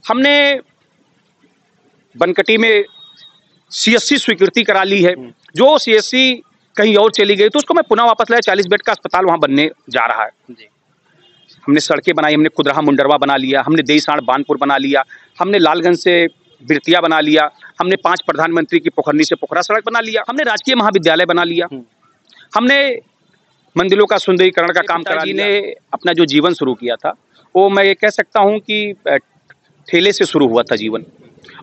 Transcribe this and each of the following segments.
हमने बनकटी में सीएससी स्वीकृति करा ली है। जो सीएससी कहीं और चली गई तो उसको मैं पुनः वापस लाया। 40 बेड का अस्पताल वहां बनने जा रहा है। हमने सड़कें बनाई, हमने कुदरहा मुंडरवा बना लिया, हमने देईसाण बानपुर बना लिया, हमने लालगंज से बिरतिया बना लिया, हमने 5 प्रधानमंत्री की पोखरनी से पोखरा सड़क बना लिया, हमने राजकीय महाविद्यालय बना लिया, हमने मंदिरों का सुंदरीकरण का काम करा लिया। ने अपना जो जीवन शुरू किया था वो मैं ये कह सकता हूँ कि ठेले से शुरू हुआ था जीवन,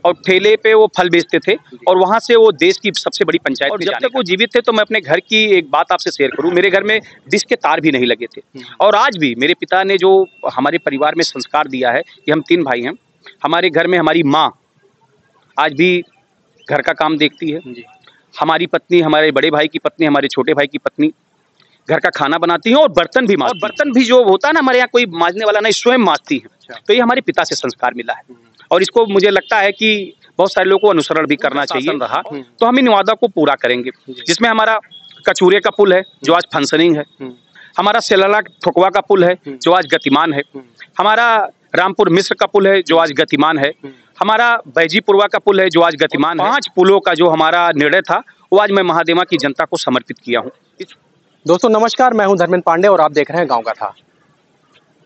और ठेले पे वो फल बेचते थे और वहां से वो देश की सबसे बड़ी पंचायत में। जब तक वो जीवित थे तो मैं अपने घर की एक बात आपसे शेयर करूं, मेरे घर में डिश के तार भी नहीं लगे थे। और आज भी मेरे पिता ने जो हमारे परिवार में संस्कार दिया है कि हम 3 भाई हैं, हमारे घर में हमारी माँ आज भी घर का काम देखती है, हमारी पत्नी, हमारे बड़े भाई की पत्नी, हमारे छोटे भाई की पत्नी घर का खाना बनाती है और बर्तन भी मांजती है। और बर्तन भी जो होता है ना, हमारे यहाँ कोई मांजने वाला नहीं, स्वयं मांजती है। तो ये हमारे पिता से संस्कार मिला है और इसको मुझे लगता है कि बहुत सारे लोगों को अनुसरण भी करना चाहिए रहा। तो हम इन वादा को पूरा करेंगे, जिसमें हमारा कचूरे का पुल है जो आज फंक्शनिंग है, हमारा सेलाला ठोकवा का पुल है जो आज गतिमान है, हमारा रामपुर मिश्र का पुल है जो आज गतिमान है, हमारा बैजीपुरवा का पुल है जो आज गतिमान है। 5 पुलों का जो हमारा निर्णय था वो आज मैं महादेवा की जनता को समर्पित किया हूँ। दोस्तों नमस्कार, मैं हूं धर्मेंद्र पांडे और आप देख रहे हैं गांव का था।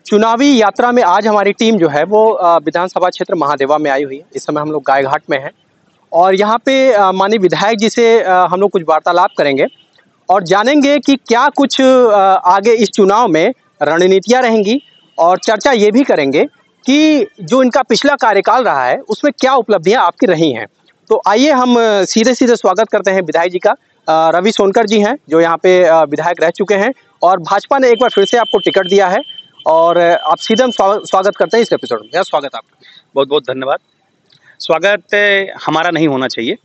चुनावी यात्रा में आज हमारी टीम जो है वो विधानसभा क्षेत्र महादेवा में आई हुई है। इस समय हम लोग गायघाट में हैं और यहाँ पे माननीय विधायक जी से हम लोग कुछ वार्तालाप करेंगे और जानेंगे कि क्या कुछ आगे इस चुनाव में रणनीतियाँ रहेंगी, और चर्चा ये भी करेंगे कि जो इनका पिछला कार्यकाल रहा है उसमें क्या उपलब्धियाँ आपकी रही हैं। तो आइए हम सीधे सीधे स्वागत करते हैं विधायक जी का। रवि सोनकर जी हैं जो यहाँ पे विधायक रह चुके हैं और भाजपा ने एक बार फिर से आपको टिकट दिया है और आप सीधे हम स्वागत करते हैं इस एपिसोड में। स्वागत आपका। बहुत बहुत धन्यवाद। स्वागत हमारा नहीं होना चाहिए,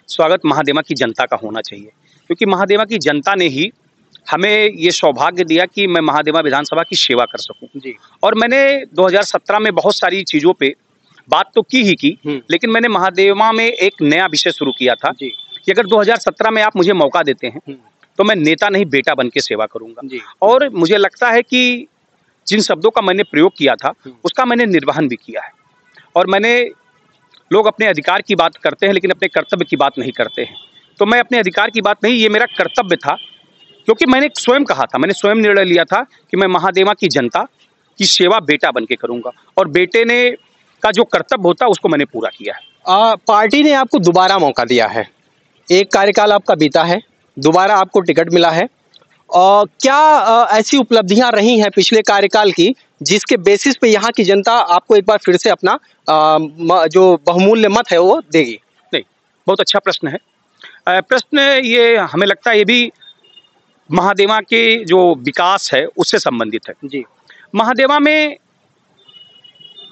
स्वागत महादेवा की जनता का होना चाहिए, क्योंकि महादेवा की जनता ने ही हमें ये सौभाग्य दिया कि मैं महादेवा विधानसभा की सेवा कर सकूं जी। और मैंने 2017 में बहुत सारी चीजों पे बात तो की ही की, लेकिन मैंने महादेवा में एक नया विषय शुरू किया था कि अगर 2017 में आप मुझे मौका देते हैं तो मैं नेता नहीं बेटा बन के सेवा करूंगा। और मुझे लगता है कि जिन शब्दों का मैंने प्रयोग किया था उसका मैंने निर्वहन भी किया है। और लोग अपने अधिकार की बात करते हैं लेकिन अपने कर्तव्य की बात नहीं करते हैं। तो मैं अपने अधिकार की बात नहीं, ये मेरा कर्तव्य था, क्योंकि मैंने स्वयं कहा था, मैंने स्वयं निर्णय लिया था कि मैं महादेवा की जनता की सेवा बेटा बन के करूंगा और बेटे ने का जो कर्तव्य होता उसको मैंने पूरा किया है। पार्टी ने आपको दोबारा मौका दिया है, एक कार्यकाल आपका बीता है, दोबारा आपको टिकट मिला है, और क्या ऐसी उपलब्धियां रही हैं पिछले कार्यकाल की जिसके बेसिस पे यहाँ की जनता आपको एक बार फिर से अपना जो बहुमूल्य मत है वो देगी? नहीं, बहुत अच्छा प्रश्न है। प्रश्न ये हमें लगता है ये भी महादेवा के जो विकास है उससे संबंधित है जी। महादेवा में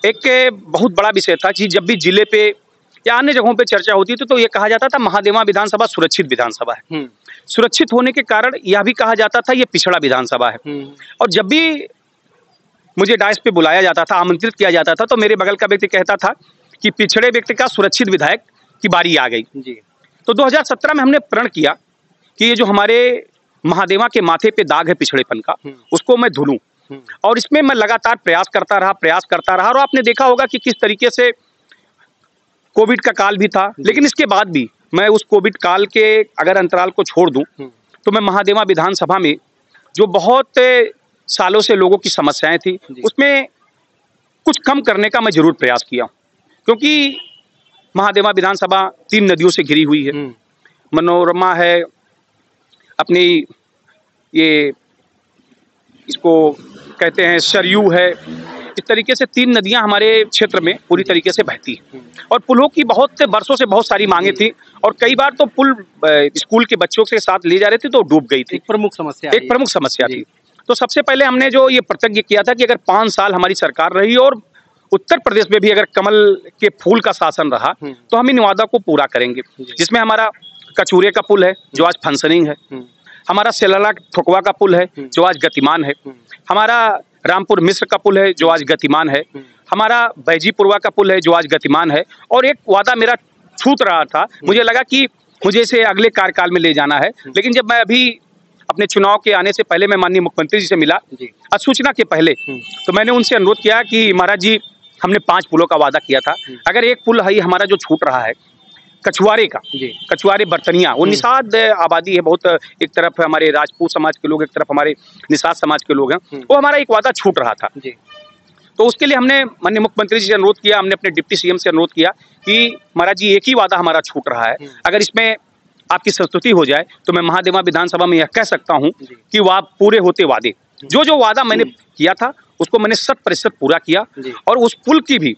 एक बहुत बड़ा विषय था कि जब भी जिले पे या अन्य जगहों पे चर्चा होती थी तो ये कहा जाता था महादेवा विधानसभा सुरक्षित विधानसभा है। सुरक्षित होने के कारण यह भी कहा जाता था ये पिछड़ा विधानसभा है। और जब भी मुझे डायस पे बुलाया जाता था, आमंत्रित किया जाता था, तो मेरे बगल का व्यक्ति कहता था कि पिछड़े व्यक्ति का सुरक्षित विधायक की बारी आ गई जी। तो 2017 में हमने प्रण किया कि ये जो हमारे महादेवा के माथे पे दाग है पिछड़ेपन का, उसको मैं धुलूं। और इसमें मैं लगातार प्रयास करता रहा और आपने देखा होगा कि किस तरीके से कोविड का काल भी था, लेकिन इसके बाद भी मैं उस कोविड काल के अगर अंतराल को छोड़ दूं तो मैं महादेवा विधानसभा में जो बहुत सालों से लोगों की समस्याएं थी उसमें कुछ कम करने का मैं जरूर प्रयास किया, क्योंकि महादेवा विधानसभा 3 नदियों से घिरी हुई है। मनोरमा है, अपनी ये इसको कहते हैं सरयू है, इस तरीके से 3 नदियां हमारे क्षेत्र में पूरी तरीके से बहती हैं। और पुलों की बहुत बरसों से बहुत सारी मांगे थी और कई बार तो पुल स्कूल के बच्चों के साथ ले जा रहे थे तो डूब गई थी। एक प्रमुख समस्या थी। तो सबसे पहले हमने जो ये प्रतिज्ञा किया था कि अगर 5 साल हमारी सरकार रही और उत्तर प्रदेश में भी अगर कमल के फूल का शासन रहा तो हम इन वादा को पूरा करेंगे, जिसमें हमारा कचूरे का पुल है जो आज फंक्शनिंग है, हमारा सेलाला ठोकवा का पुल है जो आज गतिमान है, हमारा रामपुर मिश्र का पुल है जो आज गतिमान है, हमारा बैजीपुरवा का पुल है जो आज गतिमान है। और एक वादा मेरा छूट रहा था, मुझे लगा कि मुझे इसे अगले कार्यकाल में ले जाना है, लेकिन जब मैं अभी अपने चुनाव के आने से पहले मैं माननीय मुख्यमंत्री जी से मिला, अधिसूचना के पहले, तो मैंने उनसे अनुरोध किया कि महाराज जी हमने 5 पुलों का वादा किया था। अगर एक पुल है हमारा जो छूट रहा है कछुआरे का, कछुआरे बर्तनिया, वो निषाद आबादी है बहुत, एक तरफ हमारे राजपूत समाज के लोग, एक तरफ हमारे निषाद समाज के लोग हैं, वो हमारा एक वादा छूट रहा था। तो उसके लिए हमने माननीय मुख्यमंत्री जी से अनुरोध किया, हमने अपने डिप्टी सीएम से अनुरोध किया कि महाराज जी एक ही वादा हमारा छूट रहा है, अगर इसमें आपकी संस्तुति हो जाए तो मैं महादेवा विधानसभा में यह कह सकता हूं कि वह पूरे होते वादे, जो वादा मैंने किया था उसको मैंने 100% पूरा किया। और उस पुल की भी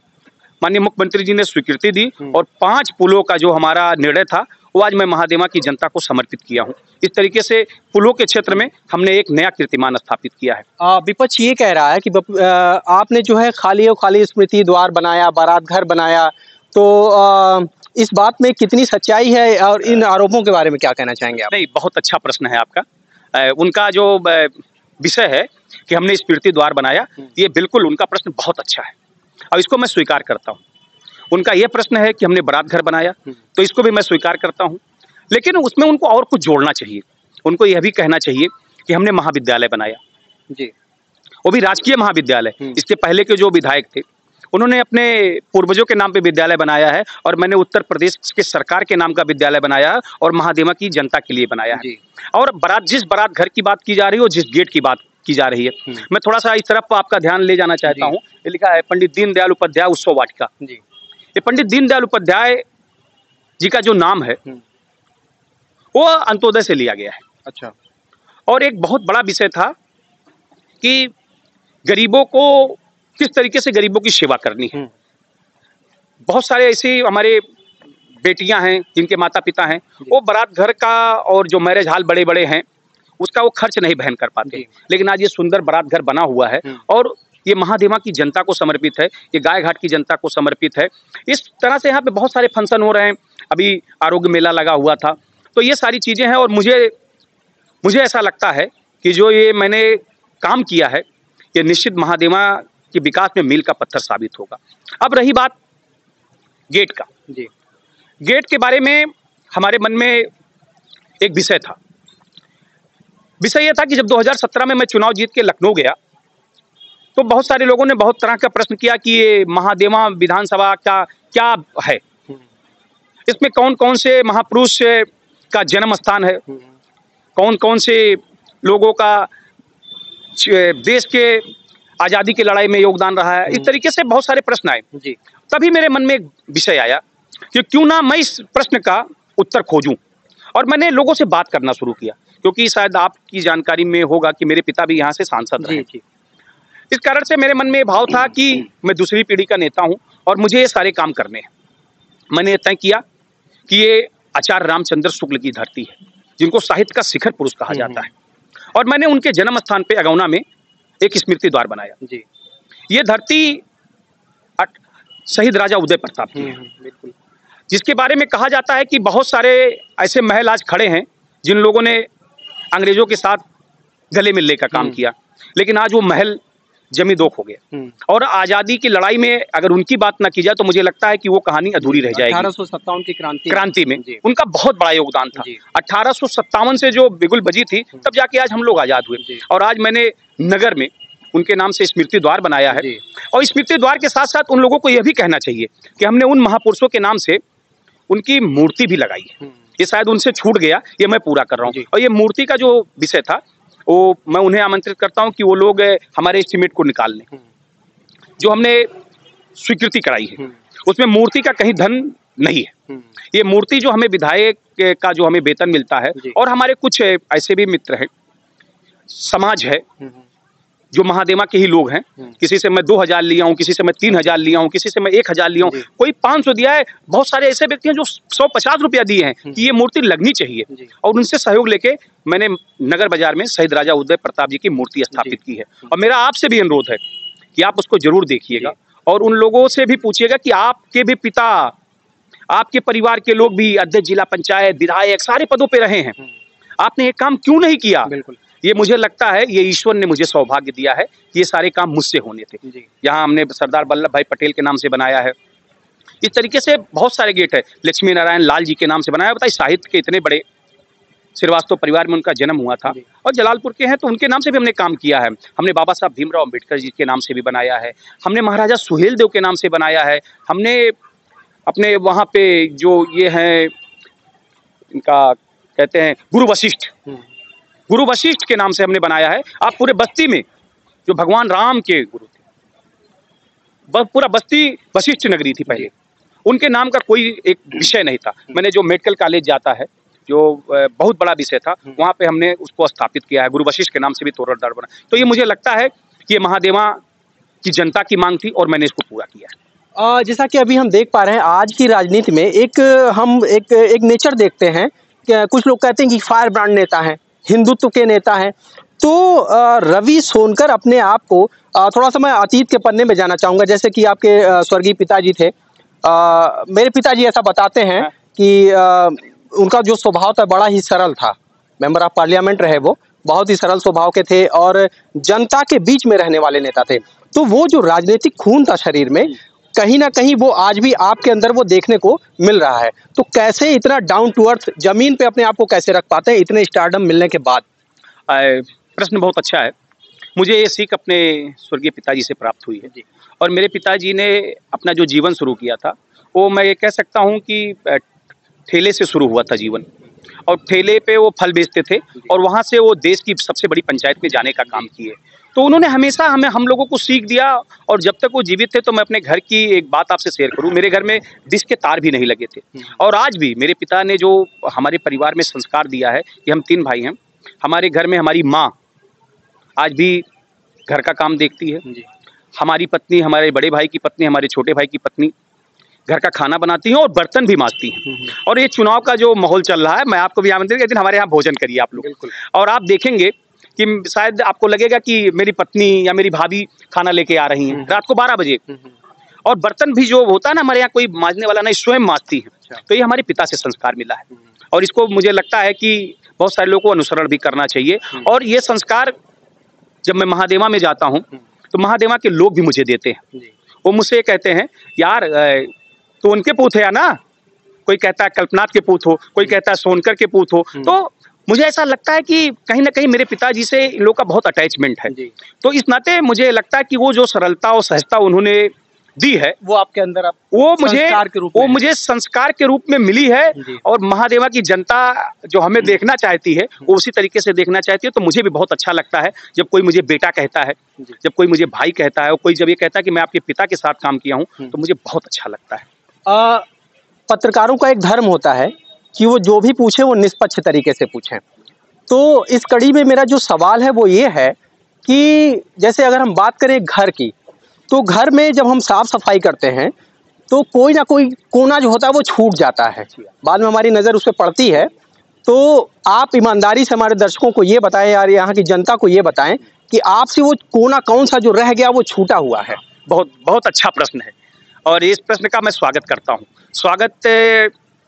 माननीय मुख्यमंत्री जी ने स्वीकृति दी और 5 पुलों का जो हमारा निर्णय था वो आज मैं महादेवा की जनता को समर्पित किया हूं। इस तरीके से पुलों के क्षेत्र में हमने एक नया कीर्तिमान स्थापित किया है। विपक्ष ये कह रहा है कि आपने जो है खाली स्मृति द्वार बनाया, बारात घर बनाया, तो इस बात में कितनी सच्चाई है और इन आरोपों के बारे में क्या कहना चाहेंगे आप? नहीं, बहुत अच्छा प्रश्न है आपका। उनका जो विषय है कि हमने स्मृति द्वार बनाया, ये बिल्कुल उनका प्रश्न बहुत अच्छा है और इसको मैं स्वीकार करता हूँ। उनका यह प्रश्न है कि हमने बारात घर बनाया, तो इसको भी मैं स्वीकार करता हूँ, लेकिन उसमें उनको और कुछ जोड़ना चाहिए। उनको यह भी कहना चाहिए कि हमने महाविद्यालय बनाया जी, वो भी राजकीय महाविद्यालय। इसके पहले के जो विधायक थे उन्होंने अपने पूर्वजों के नाम पे विद्यालय बनाया है और मैंने उत्तर प्रदेश के सरकार के नाम का विद्यालय बनाया है और महादेवा की जनता के लिए बनाया है। और जिस बारात घर की बात की जा रही है और जिस गेट की बात की जा रही है, मैं थोड़ा सा इस तरफ आपका ध्यान ले जाना चाहता हूँ। ये लिखा है पंडित दीनदयाल उपाध्याय उत्सव वाटिका। ये पंडित दीनदयाल उपाध्याय जी का जो नाम है वो अंत्योदय से लिया गया है। अच्छा। और एक बहुत बड़ा विषय था कि गरीबों को किस तरीके से गरीबों की सेवा करनी है। बहुत सारे ऐसे हमारे बेटियां हैं जिनके माता पिता हैं, वो बारात घर का और जो मैरिज हॉल बड़े बड़े हैं उसका वो खर्च नहीं वहन कर पाते, लेकिन आज ये सुंदर बारात घर बना हुआ है और ये महादेवा की जनता को समर्पित है, ये गाय घाट की जनता को समर्पित है। इस तरह से यहाँ पे बहुत सारे फंक्शन हो रहे हैं, अभी आरोग्य मेला लगा हुआ था, तो ये सारी चीजें हैं और मुझे ऐसा लगता है कि जो ये मैंने काम किया है ये निश्चित महादेवा के विकास में मील का पत्थर साबित होगा। अब रही बात गेट का, गेट के बारे में हमारे मन में एक विषय था। विषय यह था कि जब 2017 में मैं चुनाव जीत के लखनऊ गया तो बहुत सारे लोगों ने बहुत तरह का प्रश्न किया कि ये महादेवा विधानसभा का क्या है, इसमें कौन कौन से महापुरुष का जन्म स्थान है, कौन कौन से लोगों का देश के आजादी की लड़ाई में योगदान रहा है। इस तरीके से बहुत सारे प्रश्न आए जी। तभी मेरे मन में एक विषय आया कि क्यों ना मैं इस प्रश्न का उत्तर खोजूं, और मैंने लोगों से बात करना शुरू किया, क्योंकि शायद आपकी जानकारी में होगा कि मेरे पिता भी यहाँ से सांसद रहे। इस कारण से मेरे मन में भाव था कि मैं दूसरी पीढ़ी का नेता हूं और मुझे ये सारे काम करने हैं। मैंने तय किया कि ये आचार्य रामचंद्र शुक्ल की धरती है, जिनको साहित्य का शिखर पुरुष कहा जाता है, और मैंने उनके जन्म स्थान पे अगौना में एक स्मृति द्वार बनाया जी। ये धरती शहीद राजा उदय प्रताप की है, बिल्कुल, जिसके बारे में कहा जाता है कि बहुत सारे ऐसे महल आज खड़े हैं जिन लोगों ने अंग्रेजों के साथ गले मिलने का काम किया, लेकिन आज वो महल जमी दोख हो गया। और आजादी की लड़ाई में अगर उनकी बात ना की जाए तो मुझे लगता है कि वो कहानी अधूरी रह जाएगी। 1857 की क्रांति में उनका बहुत बड़ा योगदान था। 1857 से जो बिगुल बजी थी तब जाके आज हम लोग आजाद हुए, और आज मैंने नगर में उनके नाम से स्मृति द्वार बनाया है। और स्मृति द्वार के साथ साथ उन लोगों को यह भी कहना चाहिए कि हमने उन महापुरुषों के नाम से उनकी मूर्ति भी लगाई है। ये शायद उनसे छूट गया, ये मैं पूरा कर रहा हूँ। और ये मूर्ति का जो विषय था वो मैं उन्हें आमंत्रित करता हूं कि वो लोग हमारे एस्टीमेट को निकाल लें, जो हमने स्वीकृति कराई है उसमें मूर्ति का कहीं धन नहीं है। ये मूर्ति जो हमें विधायक का जो हमें वेतन मिलता है, और हमारे कुछ ऐसे भी मित्र हैं, समाज है जो महादेवा के ही लोग हैं, किसी से मैं 2000 लिया हूं, किसी से मैं 3000 लिया हूं, किसी से मैं 1000 लिया हूं, कोई 500 दिया है। बहुत सारे ऐसे व्यक्ति हैं जो 150 रुपया दिए हैं कि ये मूर्ति लगनी चाहिए, और उनसे सहयोग लेके मैंने नगर बाजार में शहीद राजा उदय प्रताप जी की मूर्ति स्थापित की है। और मेरा आपसे भी अनुरोध है कि आप उसको जरूर देखिएगा और उन लोगों से भी पूछिएगा कि आपके भी पिता, आपके परिवार के लोग भी अध्यक्ष जिला पंचायत, विधायक, सारे पदों पे रहे हैं, आपने ये काम क्यों नहीं किया। बिल्कुल, ये मुझे लगता है ये ईश्वर ने मुझे सौभाग्य दिया है कि ये सारे काम मुझसे होने थे। यहाँ हमने सरदार वल्लभ भाई पटेल के नाम से बनाया है। इस तरीके से बहुत सारे गेट है, लक्ष्मी नारायण लाल जी के नाम से बनाया। बताइए, साहित्य के इतने बड़े श्रीवास्तव परिवार में उनका जन्म हुआ था और जलालपुर के हैं, तो उनके नाम से भी हमने काम किया है। हमने बाबा साहब भीमराव अम्बेडकर जी के नाम से भी बनाया है, हमने महाराजा सुहेलदेव के नाम से बनाया है, हमने अपने वहाँ पे जो ये हैं इनका कहते हैं गुरु वशिष्ठ के नाम से हमने बनाया है। आप पूरे बस्ती में जो भगवान राम के गुरु थे, पूरा बस्ती वशिष्ठ नगरी थी पहले, उनके नाम का कोई एक विषय नहीं था। मैंने जो मेडिकल कॉलेज जाता है जो बहुत बड़ा विषय था, वहाँ पे हमने उसको स्थापित किया है, गुरु वशिष्ठ के नाम से भी तोरणदार बना। तो ये मुझे लगता है कि ये महादेवा की जनता की मांग थी और मैंने इसको पूरा किया है। जैसा कि अभी हम देख पा रहे हैं आज की राजनीति में हम एक नेचर देखते हैं कि कुछ लोग कहते हैं कि फायर ब्रांड नेता हैं, हिंदुत्व के नेता हैं। तो रवि सोनकर अपने आप को थोड़ा सा मैं अतीत के पन्ने में जाना चाहूँगा। जैसे कि आपके स्वर्गीय पिताजी थे, मेरे पिताजी ऐसा बताते हैं कि उनका जो स्वभाव था बड़ा ही सरल था। मेंबर ऑफ पार्लियामेंट रहे, वो बहुत ही सरल स्वभाव के थे और जनता के बीच में रहने वाले नेता थे। तो वो जो राजनीतिक खून था शरीर में, कहीं ना कहीं वो आज भी आपके अंदर वो देखने को मिल रहा है। तो कैसे इतना डाउन टू अर्थ जमीन पे अपने आप को कैसे रख पाते हैं इतने स्टारडम मिलने के बाद? प्रश्न बहुत अच्छा है। मुझे ये सीख अपने स्वर्गीय पिताजी से प्राप्त हुई है और मेरे पिताजी ने अपना जो जीवन शुरू किया था वो मैं ये कह सकता हूँ कि ठेले से शुरू हुआ था जीवन, और ठेले पे वो फल बेचते थे और वहाँ से वो देश की सबसे बड़ी पंचायत में जाने का काम किए। तो उन्होंने हमेशा हम लोगों को सीख दिया और जब तक वो जीवित थे, तो मैं अपने घर की एक बात आपसे शेयर करूँ, मेरे घर में डिश के तार भी नहीं लगे थे। और आज भी मेरे पिता ने जो हमारे परिवार में संस्कार दिया है कि हम 3 भाई हैं, हमारे घर में हमारी माँ आज भी घर का काम देखती है, हमारी पत्नी, हमारे बड़े भाई की पत्नी, हमारे छोटे भाई की पत्नी घर का खाना बनाती हैं और बर्तन भी मांजती हैं। और ये चुनाव का जो माहौल चल रहा है, मैं आपको भी आमंत्रित, एक दिन हमारे यहाँ भोजन करिए आप लोग, और आप देखेंगे कि शायद आपको लगेगा कि मेरी पत्नी या मेरी भाभी खाना लेके आ रही हैं रात को 12 बजे, और बर्तन भी जो होता है ना हमारे यहाँ कोई मांजने वाला नहीं, स्वयं मांजती है। तो ये हमारे पिता से संस्कार मिला है और इसको मुझे लगता है कि बहुत सारे लोगों को अनुसरण भी करना चाहिए। और ये संस्कार जब मैं महादेवा में जाता हूँ तो महादेवा के लोग भी मुझे देते हैं। वो मुझसे कहते हैं, यार तो उनके पूत है या ना, कोई कहता है कल्पनाथ के पूत हो, कोई कहता है सोनकर के पूत हो। तो मुझे ऐसा लगता है कि कहीं ना कहीं मेरे पिताजी से इन लोग का बहुत अटैचमेंट है। तो इस नाते मुझे लगता है कि वो जो सरलता और सहजता उन्होंने दी है वो आपके अंदर वो मुझे संस्कार के रूप में मिली है। और महादेवा की जनता जो हमें देखना चाहती है वो उसी तरीके से देखना चाहती है। तो मुझे भी बहुत अच्छा लगता है जब कोई मुझे बेटा कहता है, जब कोई मुझे भाई कहता है, और कोई जब ये कहता है कि मैं आपके पिता के साथ काम किया हूँ, तो मुझे बहुत अच्छा लगता है। पत्रकारों का एक धर्म होता है कि वो जो भी पूछे वो निष्पक्ष तरीके से पूछें। तो इस कड़ी में मेरा जो सवाल है वो ये है कि जैसे अगर हम बात करें घर की, तो घर में जब हम साफ सफाई करते हैं तो कोई ना कोई कोना जो होता है वो छूट जाता है, बाद में हमारी नज़र उस पर पड़ती है। तो आप ईमानदारी से हमारे दर्शकों को ये बताएं, यार यहाँ की जनता को ये बताएं कि आपसे वो कोना कौन सा जो रह गया वो छूटा हुआ है। बहुत बहुत अच्छा प्रश्न है और इस प्रश्न का मैं स्वागत करता हूँ। स्वागत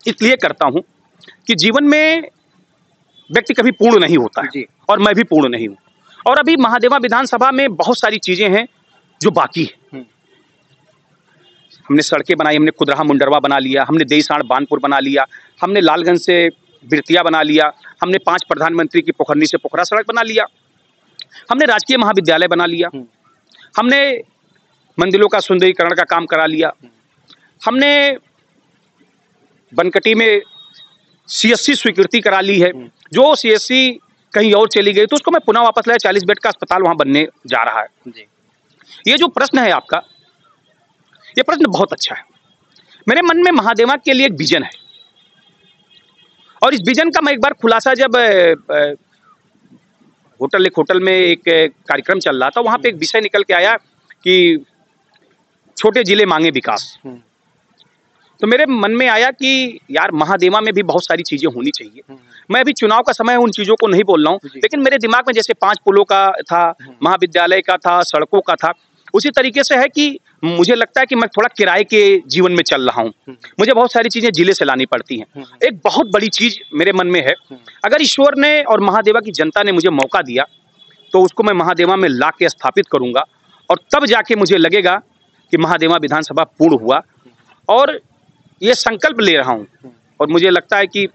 इसलिए करता हूँ कि जीवन में व्यक्ति कभी पूर्ण नहीं होता है और मैं भी पूर्ण नहीं हूँ। और अभी महादेवा विधानसभा में बहुत सारी चीजें हैं जो बाकी है। हमने सड़कें बनाई, हमने कुदरहा मुंडरवा बना लिया, हमने देईसाण बानपुर बना लिया, हमने लालगंज से बिरतिया बना लिया, हमने 5 प्रधानमंत्री की पोखरनी से पोखरा सड़क बना लिया, हमने राजकीय महाविद्यालय बना लिया, हमने मंदिरों का सुंदरीकरण का काम करा लिया, हमने बनकटी में CSC स्वीकृति करा ली है। जो CSC कहीं और चली गई तो उसको मैं पुनः वापस लाया, 40 बेड का अस्पताल वहां बनने जा रहा है। ये जो प्रश्न है आपका, ये प्रश्न बहुत अच्छा है। मेरे मन में महादेवा के लिए एक विजन है और इस विजन का मैं एक बार खुलासा, जब होटल में एक कार्यक्रम चल रहा था, वहां पे एक विषय निकल के आया कि छोटे जिले मांगे विकास। तो मेरे मन में आया कि यार महादेवा में भी बहुत सारी चीजें होनी चाहिए। मैं अभी चुनाव का समय उन चीजों को नहीं बोल रहा हूँ, लेकिन मेरे दिमाग में जैसे 5 पुलों का था, महाविद्यालय का था, सड़कों का था, उसी तरीके से है कि मुझे लगता है कि मैं थोड़ा किराए के जीवन में चल रहा हूँ। मुझे बहुत सारी चीजें जिले से लानी पड़ती हैं। एक बहुत बड़ी चीज मेरे मन में है, अगर ईश्वर ने और महादेवा की जनता ने मुझे मौका दिया तो उसको मैं महादेवा में ला के स्थापित करूंगा और तब जाके मुझे लगेगा कि महादेवा विधानसभा पूर्ण हुआ। और ये संकल्प ले रहा हूँ और मुझे लगता है कि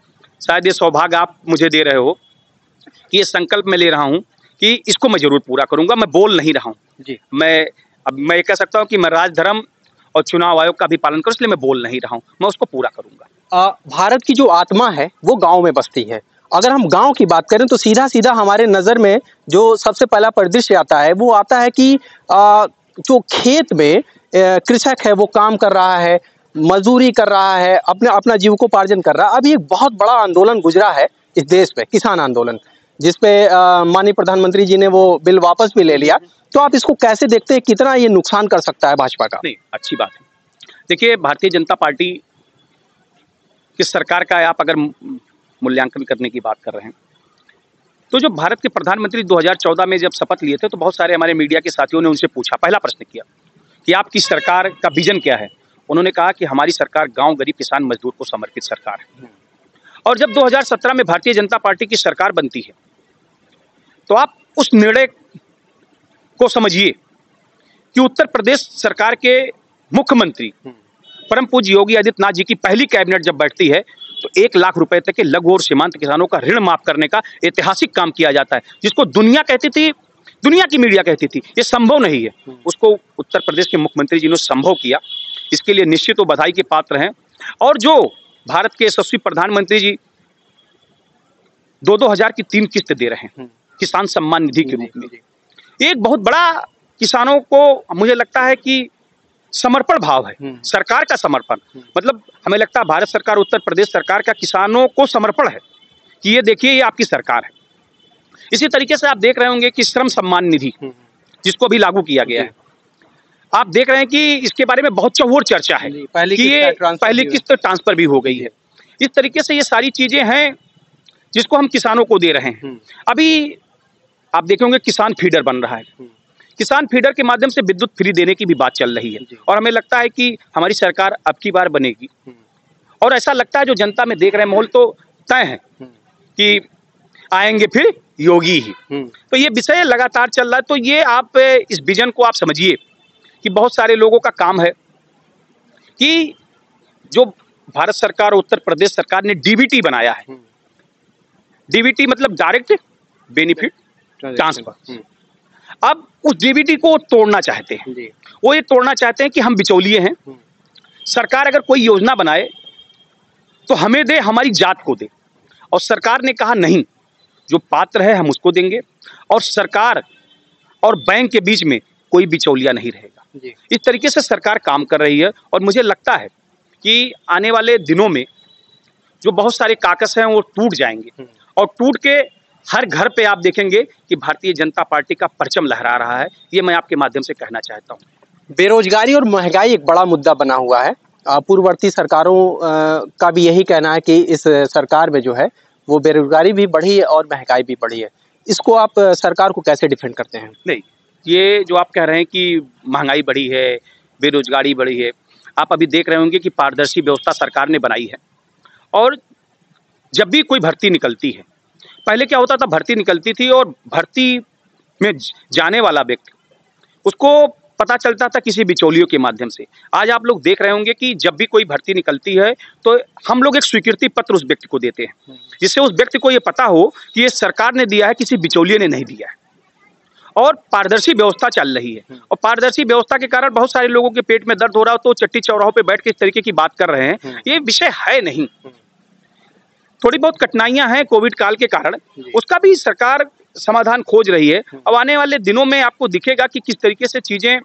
शायद ये सौभाग्य आप मुझे दे रहे हो कि ये संकल्प मैं ले रहा हूँ कि इसको मैं जरूर पूरा करूंगा। मैं बोल नहीं रहा हूँ जी। मैं ये कह सकता हूँ कि मैं राजधर्म और चुनाव आयोग का भी पालन करूँ, इसलिए मैं बोल नहीं रहा हूँ, मैं उसको पूरा करूंगा। भारत की जो आत्मा है वो गांव में बसती है। अगर हम गांव की बात करें तो सीधा सीधा हमारे नजर में जो सबसे पहला परिदृश्य आता है वो आता है कि जो खेत में कृषक है वो काम कर रहा है, मजदूरी कर रहा है, अपना जीविकोपार्जन कर रहा है। अभी एक बहुत बड़ा आंदोलन गुजरा है इस देश में, किसान आंदोलन, जिसपे माननीय प्रधानमंत्री जी ने वो बिल वापस भी ले लिया। तो आप इसको कैसे देखते हैं, कितना ये नुकसान कर सकता है भाजपा का? नहीं, अच्छी बात है। देखिए, भारतीय जनता पार्टी की सरकार का आप अगर मूल्यांकन करने की बात कर रहे हैं तो जो भारत के प्रधानमंत्री 2014 में जब शपथ लिए थे तो बहुत सारे हमारे मीडिया के साथियों ने उनसे पूछा, पहला प्रश्न किया कि आपकी सरकार का विजन क्या है। उन्होंने कहा कि हमारी सरकार गांव, गरीब, किसान, मजदूर को समर्पित सरकार है। और जब 2017 में भारतीय जनता पार्टी की सरकार बनती है तो आप उस निर्णय को समझिए कि उत्तर प्रदेश सरकार के मुख्यमंत्री परम पूज्य योगी आदित्यनाथ जी की पहली कैबिनेट जब बैठती है तो 1 लाख रुपए तक के लघु और सीमांत किसानों का ऋण माफ करने का ऐतिहासिक काम किया जाता है, जिसको दुनिया कहती थी, दुनिया की मीडिया कहती थी ये संभव नहीं है, उसको उत्तर प्रदेश के मुख्यमंत्री जी ने संभव किया। इसके लिए निश्चित वो बधाई के पात्र हैं। और जो भारत के यशस्वी प्रधानमंत्री जी 2-2 हजार की 3 किस्त दे रहे हैं किसान सम्मान निधि के रूप में, एक बहुत बड़ा किसानों को मुझे लगता है कि समर्पण भाव है, सरकार का समर्पण। मतलब हमें लगता है भारत सरकार, उत्तर प्रदेश सरकार का किसानों को समर्पण है कि ये देखिए ये आपकी सरकार है। इसी तरीके से आप देख रहे होंगे कि श्रम सम्मान निधि जिसको भी लागू किया गया है, आप देख रहे हैं कि इसके बारे में बहुत चहुर चर्चा है कि ये पहली किस्त ट्रांसफर भी हो गई है। इस तरीके से ये सारी चीजें हैं जिसको हम किसानों को दे रहे हैं। अभी आप देखेंगे किसान फीडर बन रहा है, किसान फीडर के माध्यम से विद्युत फ्री देने की भी बात चल रही है और हमें लगता है कि हमारी सरकार अब की बार बनेगी। और ऐसा लगता है जो जनता में देख रहे हैं माहौल तो तय है कि आएंगे फिर योगी ही। तो ये विषय लगातार चल रहा है। तो ये आप इस विजन को आप समझिए कि बहुत सारे लोगों का काम है कि जो भारत सरकार और उत्तर प्रदेश सरकार ने डीबीटी बनाया है, डीबीटी मतलब डायरेक्ट बेनिफिट ट्रांसफर, अब उस डीबीटी को तोड़ना चाहते हैं। वो ये तोड़ना चाहते हैं कि हम बिचौलिए हैं, सरकार अगर कोई योजना बनाए तो हमें दे, हमारी जात को दे। और सरकार ने कहा नहीं, जो पात्र है हम उसको देंगे और सरकार और बैंक के बीच में कोई बिचौलिया नहीं रहेगा। इस तरीके से सरकार काम कर रही है और मुझे लगता है कि आने वाले दिनों में जो बहुत सारे काकस हैं वो टूट जाएंगे और टूट के हर घर पे आप देखेंगे कि भारतीय जनता पार्टी का परचम लहरा रहा है। ये मैं आपके माध्यम से कहना चाहता हूँ। बेरोजगारी और महंगाई एक बड़ा मुद्दा बना हुआ है। पूर्ववर्ती सरकारों का भी यही कहना है कि इस सरकार में जो है वो बेरोजगारी भी बढ़ी है और महंगाई भी बढ़ी है। इसको आप सरकार को कैसे डिफेंड करते हैं? नहीं, ये जो आप कह रहे हैं कि महंगाई बढ़ी है, बेरोजगारी बढ़ी है, आप अभी देख रहे होंगे कि पारदर्शी व्यवस्था सरकार ने बनाई है। और जब भी कोई भर्ती निकलती है, पहले क्या होता था, भर्ती निकलती थी और भर्ती में जाने वाला व्यक्ति उसको पता चलता था किसी बिचौलियों के माध्यम से। आज आप लोग देख रहे होंगे कि जब भी कोई भर्ती निकलती है तो हम लोग एक स्वीकृति पत्र उस व्यक्ति को देते हैं, जिससे उस व्यक्ति को ये पता हो कि ये सरकार ने दिया है, किसी बिचौलिए ने नहीं दिया है। और पारदर्शी व्यवस्था चल रही है और पारदर्शी व्यवस्था के कारण बहुत सारे लोगों के पेट में दर्द हो रहा हो तो चट्टी चौराहों पे बैठ के इस तरीके की बात कर रहे हैं। ये विषय है नहीं। थोड़ी बहुत कठिनाइयां हैं कोविड काल के कारण, उसका भी सरकार समाधान खोज रही है। अब आने वाले दिनों में आपको दिखेगा कि किस तरीके से चीजें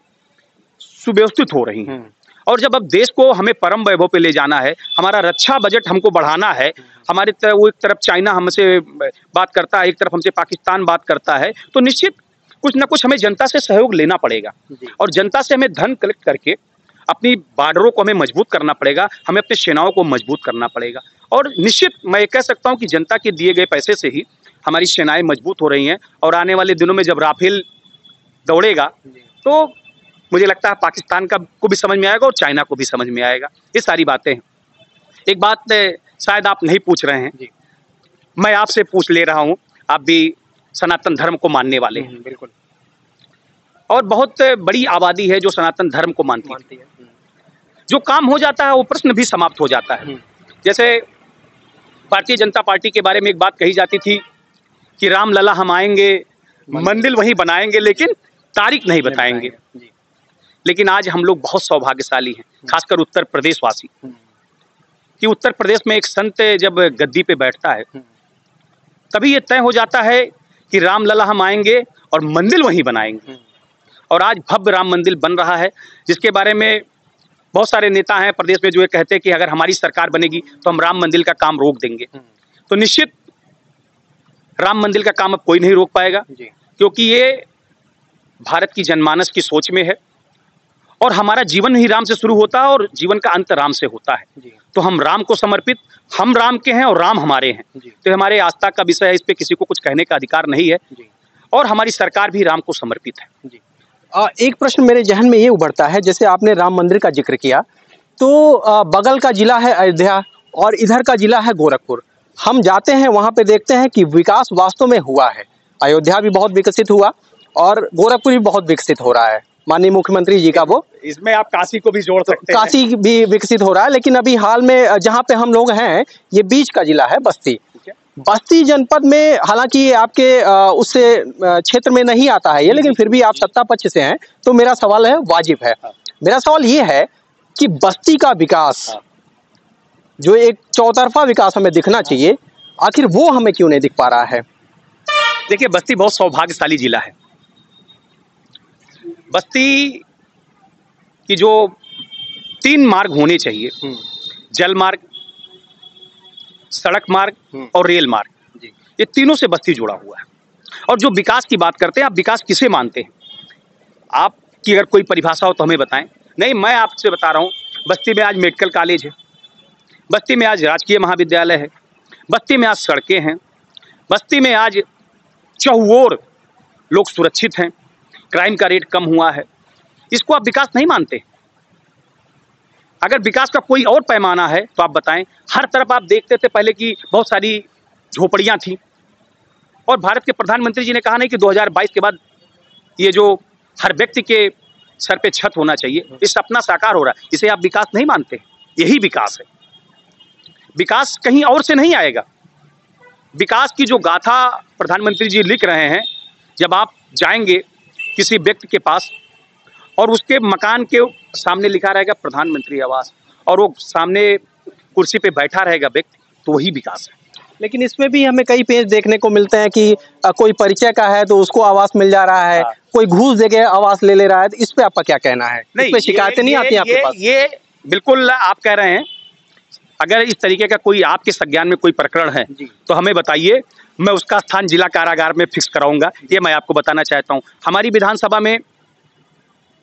सुव्यवस्थित हो रही हैं। और जब अब देश को हमें परम वैभव पे ले जाना है, हमारा रक्षा बजट हमको बढ़ाना है, हमारे वो एक तरफ चाइना हमसे बात करता है, एक तरफ हमसे पाकिस्तान बात करता है, तो निश्चित कुछ ना कुछ हमें जनता से सहयोग लेना पड़ेगा और जनता से हमें धन कलेक्ट करके अपनी बॉर्डरों को हमें मजबूत करना पड़ेगा, हमें अपने सेनाओं को मजबूत करना पड़ेगा। और निश्चित मैं कह सकता हूं कि जनता के दिए गए पैसे से ही हमारी सेनाएं मजबूत हो रही हैं और आने वाले दिनों में जब राफेल दौड़ेगा तो मुझे लगता है पाकिस्तान का को भी समझ में आएगा और चाइना को भी समझ में आएगा। ये सारी बातें हैं। एक बात शायद आप नहीं पूछ रहे हैं, मैं आपसे पूछ ले रहा हूँ, आप भी सनातन धर्म को मानने वाले हैं। बिल्कुल। और बहुत बड़ी आबादी है जो सनातन धर्म को मानती है। जो काम हो जाता है वो प्रश्न भी समाप्त हो जाता है। जैसे भारतीय जनता पार्टी के बारे में एक बात कही जाती थी कि राम लला हम आएंगे, मंदिर वहीं बनाएंगे, लेकिन तारीख नहीं बताएंगे। लेकिन आज हम लोग बहुत सौभाग्यशाली हैं, खासकर उत्तर प्रदेश वासी, कि उत्तर प्रदेश में एक संत जब गद्दी पे बैठता है तभी ये तय हो जाता है कि राम लला हम आएंगे और मंदिर वहीं बनाएंगे। और आज भव्य राम मंदिर बन रहा है, जिसके बारे में बहुत सारे नेता हैं प्रदेश में जो ये कहते हैं कि अगर हमारी सरकार बनेगी तो हम राम मंदिर का काम रोक देंगे। तो निश्चित राम मंदिर का काम अब कोई नहीं रोक पाएगा, क्योंकि ये भारत की जनमानस की सोच में है और हमारा जीवन ही राम से शुरू होता है और जीवन का अंत राम से होता है। तो हम राम को समर्पित, हम राम के हैं और राम हमारे हैं। तो हमारे आस्था का विषय है, इस पे किसी को कुछ कहने का अधिकार नहीं है और हमारी सरकार भी राम को समर्पित है। एक प्रश्न मेरे जहन में ये उभरता है, जैसे आपने राम मंदिर का जिक्र किया, तो बगल का जिला है अयोध्या और इधर का जिला है गोरखपुर। हम जाते हैं वहां पे देखते हैं कि विकास वास्तव में हुआ है। अयोध्या भी बहुत विकसित हुआ और गोरखपुर भी बहुत विकसित हो रहा है। माननीय मुख्यमंत्री जी का वो, इसमें आप काशी को भी जोड़ सकते हैं। काशी भी विकसित हो रहा है, लेकिन अभी हाल में जहाँ पे हम लोग हैं ये बीच का जिला है बस्ती। बस्ती जनपद में हालांकि आपके उससे क्षेत्र में नहीं आता है ये, लेकिन फिर भी आप सत्ता पक्ष से हैं, तो मेरा सवाल है, वाजिब है, मेरा सवाल ये है कि बस्ती का विकास जो एक चौतरफा विकास हमें दिखना चाहिए, आखिर वो हमें क्यों नहीं दिख पा रहा है? देखिए, बस्ती बहुत सौभाग्यशाली जिला है। बस्ती की जो 3 मार्ग होने चाहिए, जल मार्ग, सड़क मार्ग और रेल मार्ग, ये तीनों से बस्ती जुड़ा हुआ है। और जो विकास की बात करते हैं, आप विकास किसे मानते हैं? आपकी अगर कोई परिभाषा हो तो हमें बताएं। नहीं, मैं आपसे बता रहा हूँ, बस्ती में आज मेडिकल कॉलेज है, बस्ती में आज राजकीय महाविद्यालय है, बस्ती में आज सड़कें हैं, बस्ती में आज चहुओर लोग सुरक्षित हैं, क्राइम का रेट कम हुआ है। इसको आप विकास नहीं मानते? अगर विकास का कोई और पैमाना है तो आप बताएं। हर तरफ आप देखते थे पहले कि बहुत सारी झोपड़ियां थी और भारत के प्रधानमंत्री जी ने कहा नहीं कि 2022 के बाद ये जो हर व्यक्ति के सर पे छत होना चाहिए, ये सपना साकार हो रहा है। इसे आप विकास नहीं मानते? यही विकास है। विकास कहीं और से नहीं आएगा। विकास की जो गाथा प्रधानमंत्री जी लिख रहे हैं, जब आप जाएंगे किसी व्यक्ति के पास और उसके मकान के सामने लिखा रहेगा प्रधानमंत्री आवास और वो सामने कुर्सी पे बैठा रहेगा व्यक्ति, तो वही विकास है। लेकिन इसमें भी हमें कई पेज देखने को मिलते हैं कि कोई परिचय का है तो उसको आवास मिल जा रहा है, कोई घूस देके आवास ले ले रहा है। तो इस पे आपका क्या कहना है? नहीं, इस पे शिकायतें नहीं आती आपके पास? ये बिल्कुल आप कह रहे हैं। अगर इस तरीके का कोई आपके संज्ञान में कोई प्रकरण है तो हमें बताइए, मैं उसका स्थान जिला कारागार में फिक्स कराऊंगा। ये मैं आपको बताना चाहता हूँ। हमारी विधानसभा में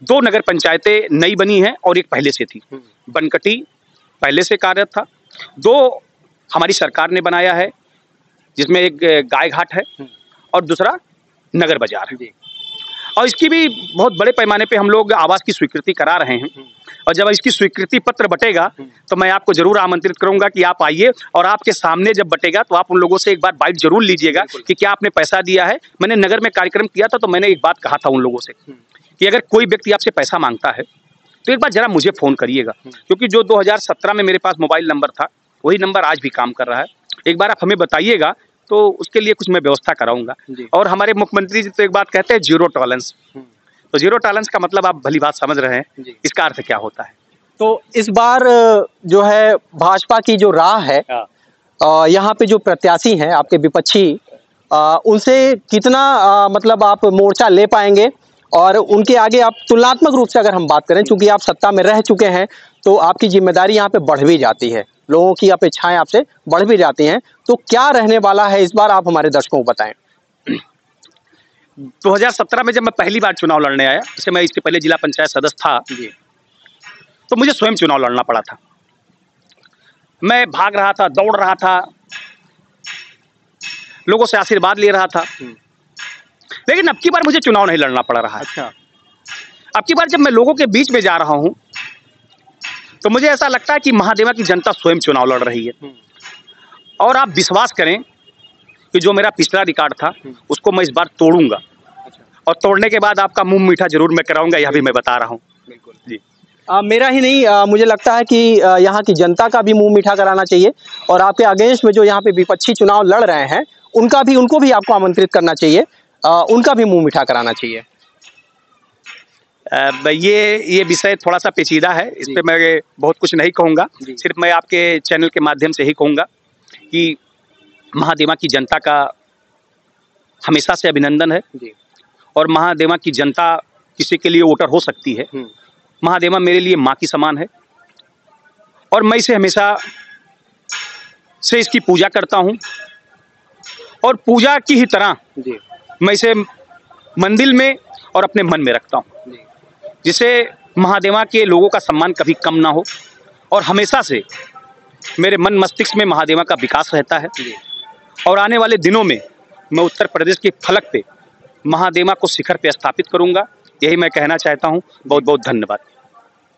2 नगर पंचायतें नई बनी हैं और एक पहले से थी। बनकटी पहले से कार्यरत था, 2 हमारी सरकार ने बनाया है, जिसमें एक गाय घाट है और दूसरा नगर बाजार है। और इसकी भी बहुत बड़े पैमाने पे हम लोग आवास की स्वीकृति करा रहे हैं। और जब इसकी स्वीकृति पत्र बटेगा तो मैं आपको जरूर आमंत्रित करूंगा कि आप आइए और आपके सामने जब बटेगा तो आप उन लोगों से एक बार बाइट जरूर लीजिएगा कि क्या आपने पैसा दिया है। मैंने नगर में कार्यक्रम किया था तो मैंने एक बात कहा था उन लोगों से कि अगर कोई व्यक्ति आपसे पैसा मांगता है तो एक बार जरा मुझे फोन करिएगा, क्योंकि जो 2017 में मेरे पास मोबाइल नंबर था वही नंबर आज भी काम कर रहा है। एक बार आप हमें बताइएगा तो उसके लिए कुछ मैं व्यवस्था कराऊंगा। और हमारे मुख्यमंत्री जी तो एक बात कहते हैं, जीरो टॉलरेंस। तो जीरो टॉलरेंस का मतलब आप भली बात समझ रहे हैं, इसका अर्थ क्या होता है। तो इस बार जो है भाजपा की जो राह है, यहाँ पे जो प्रत्याशी हैं आपके विपक्षी, उनसे कितना मतलब आप मोर्चा ले पाएंगे और उनके आगे आप तुलनात्मक रूप से अगर हम बात करें, चूंकि आप सत्ता में रह चुके हैं तो आपकी जिम्मेदारी यहाँ पे बढ़ भी जाती है, लोगों की अपेक्षाएं आपसे बढ़ भी जाती हैं, तो क्या रहने वाला है इस बार, आप हमारे दर्शकों को बताएं। 2017 में जब मैं पहली बार चुनाव लड़ने आया, जैसे मैं इसके पहले जिला पंचायत सदस्य था, तो मुझे स्वयं चुनाव लड़ना पड़ा था। मैं भाग रहा था, दौड़ रहा था, लोगों से आशीर्वाद ले रहा था, लेकिन अब की बार मुझे चुनाव नहीं लड़ना पड़ रहा है। अच्छा। अब की बार जब मैं लोगों के बीच में जा रहा हूं तो मुझे ऐसा लगता है कि महादेवा की जनता स्वयं चुनाव लड़ रही है। और आप विश्वास करें कि जो मेरा पिछला रिकॉर्ड था उसको मैं इस बार तोड़ूंगा। और तोड़ने के बाद आपका मुंह मीठा जरूर मैं कराऊंगा, यह भी मैं बता रहा हूं। बिल्कुल जी। मेरा ही नहीं, मुझे लगता है कि यहाँ की जनता का भी मुंह मीठा कराना चाहिए और आपके अगेंस्ट में जो यहाँ पे विपक्षी चुनाव लड़ रहे हैं उनको भी आपको आमंत्रित करना चाहिए, उनका भी मुंह मीठा कराना चाहिए। ये विषय थोड़ा सा पेचीदा है, इस पे मैं बहुत कुछ नहीं कहूँगा। सिर्फ मैं आपके चैनल के माध्यम से ही कहूँगा कि महादेवा की जनता का हमेशा से अभिनंदन है और महादेवा की जनता किसी के लिए वोटर हो सकती है। महादेवा मेरे लिए माँ की समान है और मैं इसे हमेशा से इसकी पूजा करता हूँ और पूजा की ही तरह मैं इसे मंदिर में और अपने मन में रखता हूँ, जिससे महादेवा के लोगों का सम्मान कभी कम ना हो और हमेशा से मेरे मन मस्तिष्क में महादेवा का विकास रहता है और आने वाले दिनों में मैं उत्तर प्रदेश के फलक पे महादेवा को शिखर पे स्थापित करूंगा। यही मैं कहना चाहता हूं। बहुत बहुत धन्यवाद।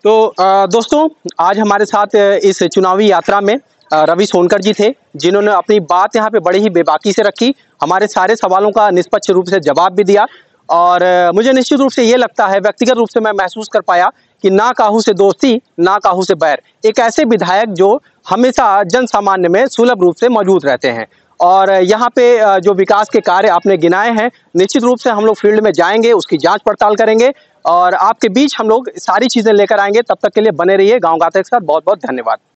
तो दोस्तों, आज हमारे साथ इस चुनावी यात्रा में रवि सोनकर जी थे, जिन्होंने अपनी बात यहाँ पे बड़ी ही बेबाकी से रखी, हमारे सारे सवालों का निष्पक्ष रूप से जवाब भी दिया और मुझे निश्चित रूप से ये लगता है, व्यक्तिगत रूप से मैं महसूस कर पाया कि ना काहू से दोस्ती ना काहू से बैर, एक ऐसे विधायक जो हमेशा जन सामान्य में सुलभ रूप से मौजूद रहते हैं। और यहाँ पे जो विकास के कार्य आपने गिनाए हैं, निश्चित रूप से हम लोग फील्ड में जाएंगे, उसकी जांच पड़ताल करेंगे और आपके बीच हम लोग सारी चीजें लेकर आएंगे। तब तक के लिए बने रहिए गांव गाथा के साथ। बहुत बहुत धन्यवाद।